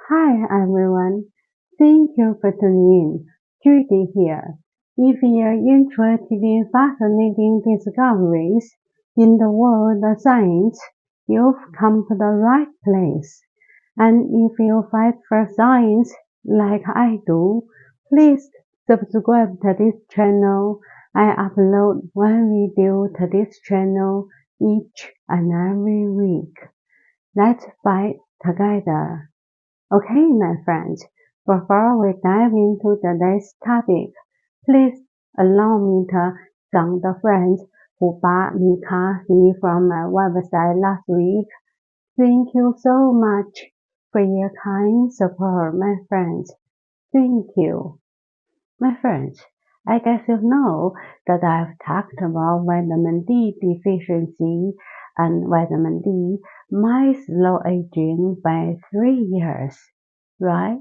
Hi everyone, thank you for tuning in. Judy here. If you're interested in fascinating discoveries in the world of science, you've come to the right place. And if you fight for science like I do, please subscribe to this channel. I upload one video to this channel each and every week. Let's fight together. Okay, my friends, before we dive into today's topic, please allow me to thank the friends who bought me coffee from my website last week. Thank you so much for your kind support, my friends. Thank you. My friends, I guess you know that I've talked about vitamin D deficiency and vitamin D might slow aging by 3 years, right?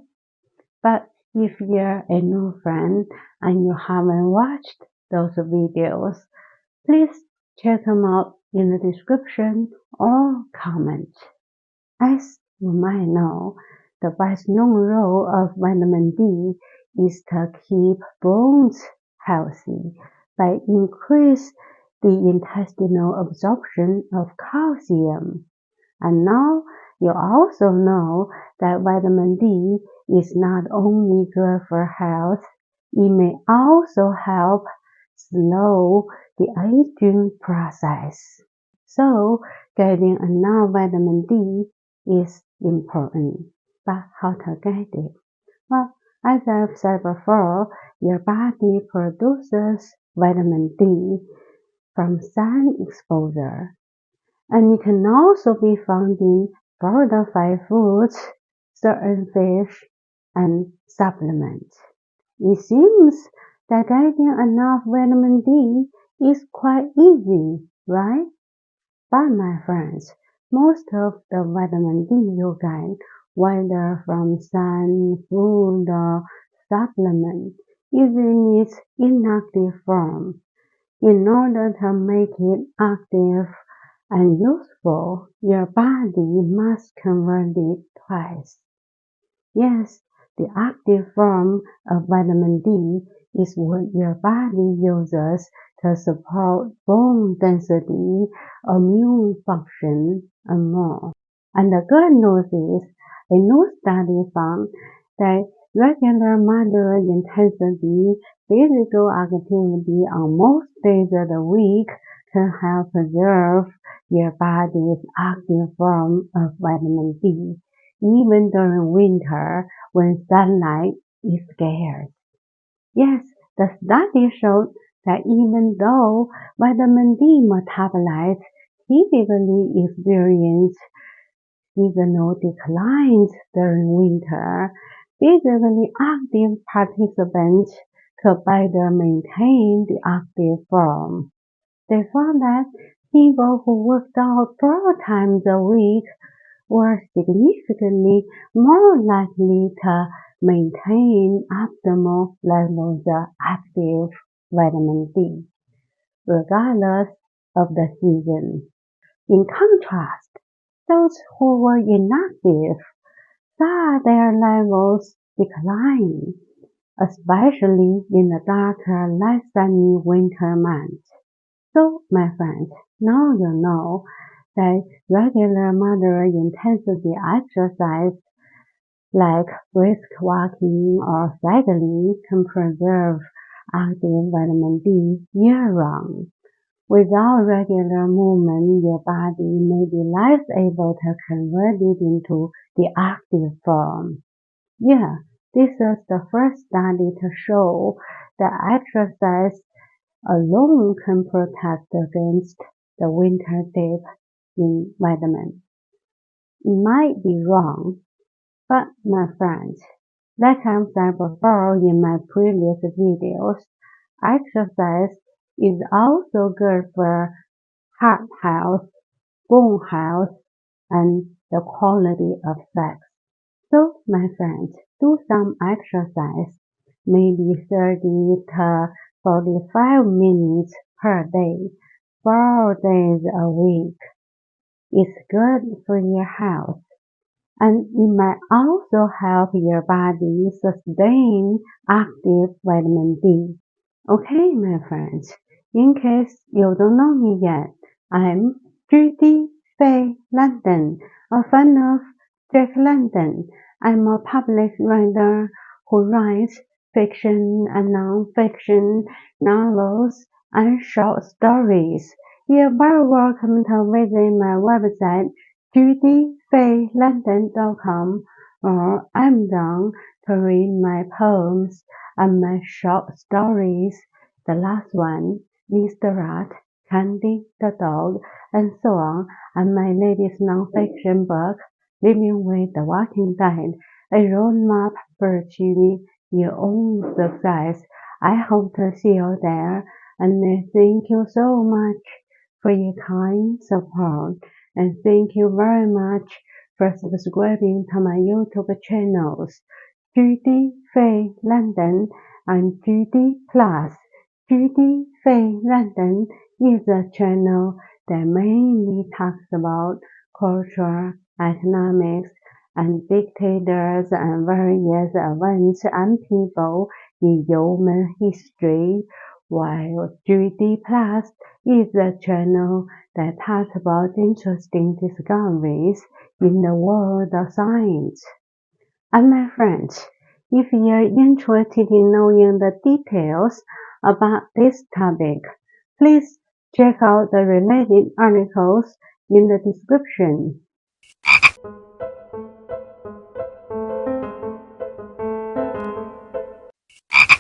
But if you're a new friend and you haven't watched those videos, please check them out in the description or comments. As you might know, the best known role of vitamin D is to keep bones healthy by increase the intestinal absorption of calcium. And now you also know that vitamin D is not only good for health, it may also help slow the aging process. So getting enough vitamin D is important. But how to get it? Well, as I've said before, your body produces vitamin D from sun exposure. And it can also be found in fortified foods, certain fish, and supplements. It seems that getting enough vitamin D is quite easy, right? But my friends, most of the vitamin D you get, whether from sun, food, or supplement, is in its inactive form. In order to make it active and useful, your body must convert it twice. Yes, the active form of vitamin D is what your body uses to support bone density, immune function, and more. And the good news is, a new study found that regular moderate intensity physical activity on most days of the week can help preserve your body's active form of vitamin D, even during winter when sunlight is scarce. Yes, the study showed that even though vitamin D metabolites typically experience seasonal declines during winter, physically active participants could better maintain the active form. They found that people who worked out 4 times a week were significantly more likely to maintain optimal levels of active vitamin D, regardless of the season. In contrast, those who were inactive saw their levels decline, especially in the darker, less sunny winter months. So, my friends, now you know that regular moderate intensity exercise like brisk walking or cycling can preserve active vitamin D year-round. Without regular movement, your body may be less able to convert it into the active form. Yeah, this is the first study to show that exercise alone can protect against the winter dip in vitamin. It might be wrong, but my friends, like I've said before in my previous videos, exercise is also good for heart health, bone health, and the quality of sex. So, my friends, do some exercise, maybe 30 to 45 minutes per day, 4 days a week. It's good for your health. and it might also help your body sustain active vitamin D. Okay, my friends, in case you don't know me yet, I'm Judy Faye London, a fan of Jack London. I'm a published writer who writes fiction and non-fiction novels and short stories. You're very welcome to visit my website judyfaylondon.com or Amazon to read my poems and my short stories. The last one, Mr. Rat, Candy the dog, and so on, and my latest non-fiction book, Living with the Walking Dead, a roadmap for achieving your own success. I hope to see you there, and thank you so much for your kind support, and thank you very much for subscribing to my YouTube channels, Judy Faye London and Judy Plus. Judy Faye London is a channel that mainly talks about culture, economics, and dictators and various events and people in human history, while Judy Plus is a channel that talks about interesting discoveries in the world of science. And my friends, if you're interested in knowing the details about this topic, please check out the related articles in the description.